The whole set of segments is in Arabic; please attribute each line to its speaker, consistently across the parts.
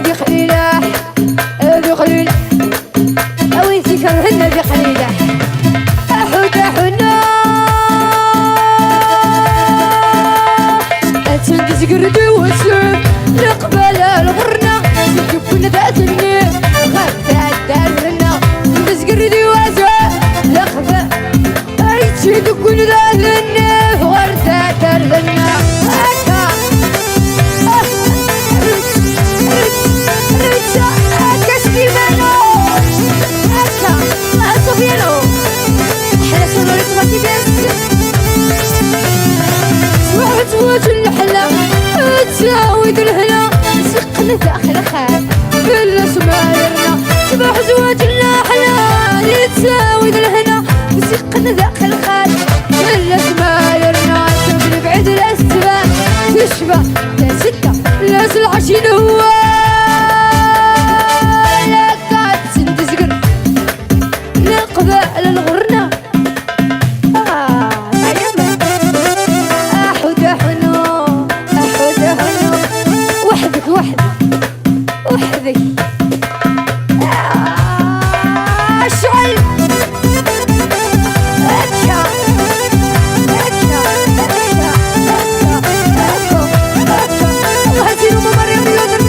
Speaker 1: هذه خليله هذه خليله وين تكرهن هذه خليله أحد أحنا أتندز قردي وسوم نقبل الغرنا سكبنا ذات النيم غرفة دارنا تندز قردي وسوم نقبل أيتي دقون ذات النيم غرفة دارنا هكا ريتشا هكا شكيمانو هكا ما صفيانو حنا شنو ريتماتي بيس تزوج الحلا تزاود الهنا سقنا داخل خال بلا سمايرنا صباح زواج الحلا تزاود الهنا سقنا داخل خال بلا سمايرنا شوف بعيد الاسباب تشبه لا ستة لا العشين هو لا قاعد تندزقر لا قبائل الغرنا وحدك شعل أكا وهاتي روما مريم رياض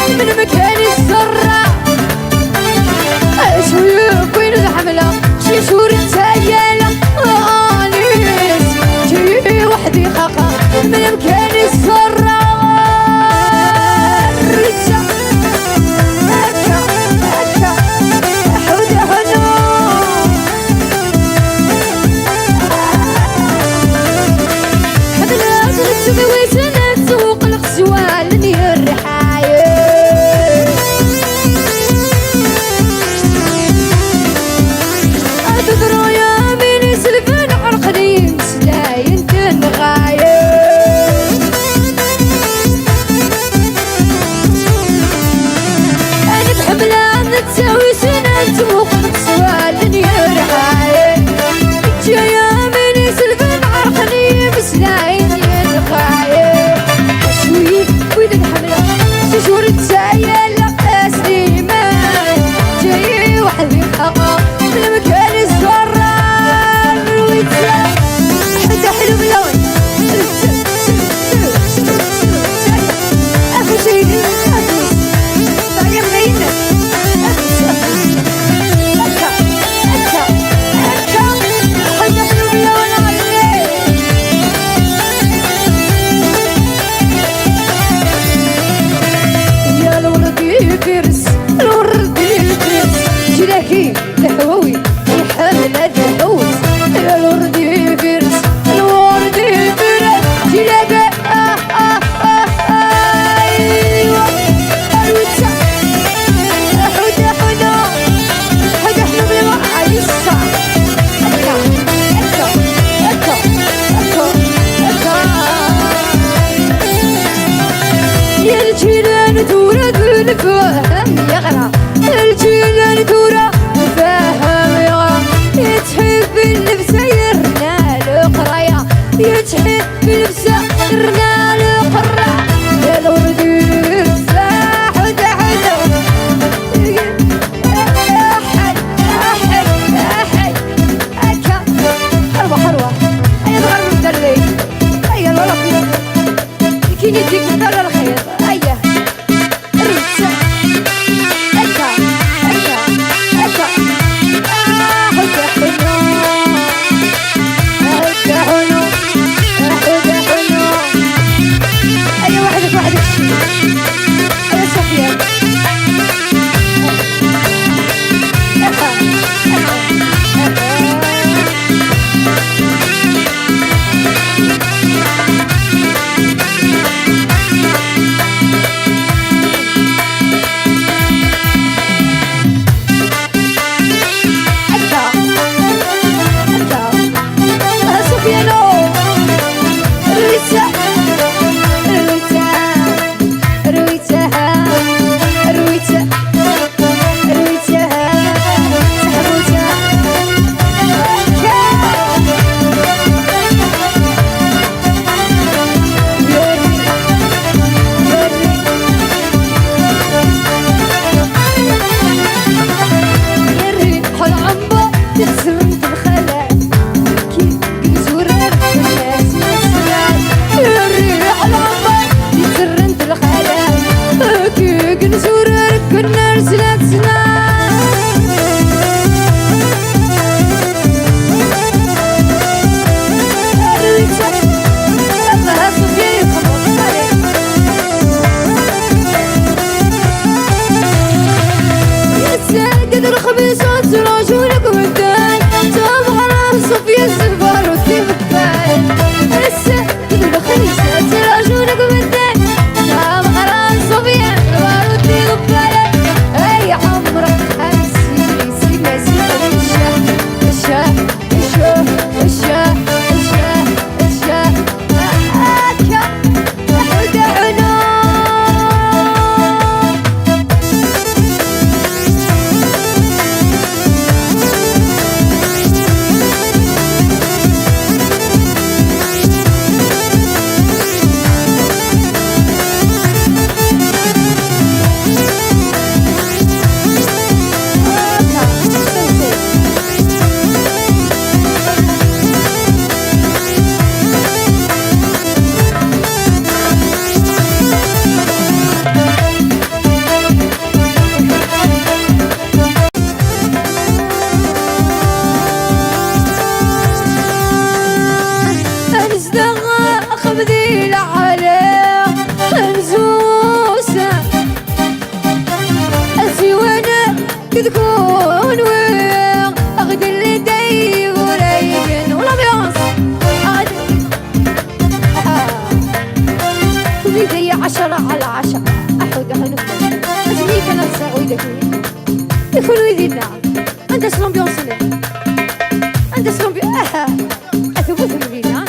Speaker 1: من مكان السرة شوية وين الحملة شي شهور تايلة آنيس جي وحدي خاقة من مكان السرة ريتشا هكا هكا حودة هنا حبنا تغسل ويسنا تسوق الغسوال نير الرحاية ذرايا من سلفن عرقني مسلاين تنغاية أنا بحملة نتساوي سنة توقف سوال يرحاية جاية من سلفن عرقني مسلاين تنغاية شوي وين الحملة شجور تسايا لقى سليمان جاي وحدي خاقة من مكان حتى حلو بلون أخو سيدي أخو طعيم لينا أكا أكا أكا حتى حلو بلون علي يا الوردي فيرس الوردي فيرس جلاكي الحواوي يحمل الدهوس يا الوردي فيرس الوردي فيرس جلاكي أيوة الوتسا حدا حدا حدا حلو بلا عيسى أكا أكا أكا أكا أكا يا الجيران تورا بالفهم يغرى الجيران تورا فاهم يغرى يتحب اللبسة يرنا القراية يتحب اللبسة يرنا القراية يا الوردي حدا حدا أحد أحد أحد أكا حلوة حلوة أيا الغرب مدري أيا الولد كي نديك مدر الخير أيا الرسا أكا أكا أكا حدا حلو حدا حلو حدا حلو أيا وحدك وحدك أيا صفيان أكا أكا الامبيونس لي عندس الامبيونس اثبت المدينة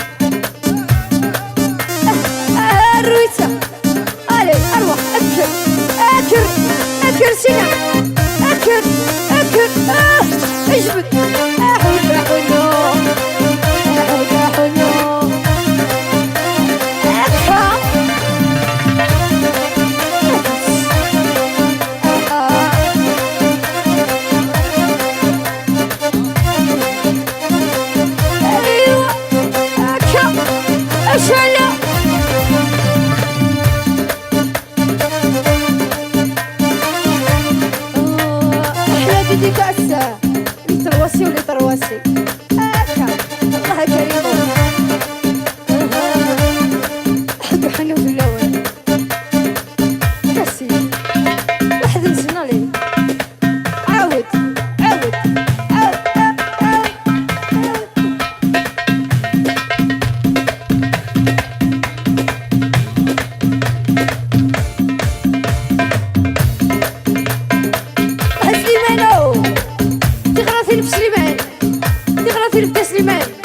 Speaker 1: الرويتة علي اروح اكر سنة اكر اجبد احود احودو ديكاسة لترواسي ولترواسي هكا الله كريم حق حنو في الأول كاسي واحد نسنا لي عاود سليمان تغرى في سليمان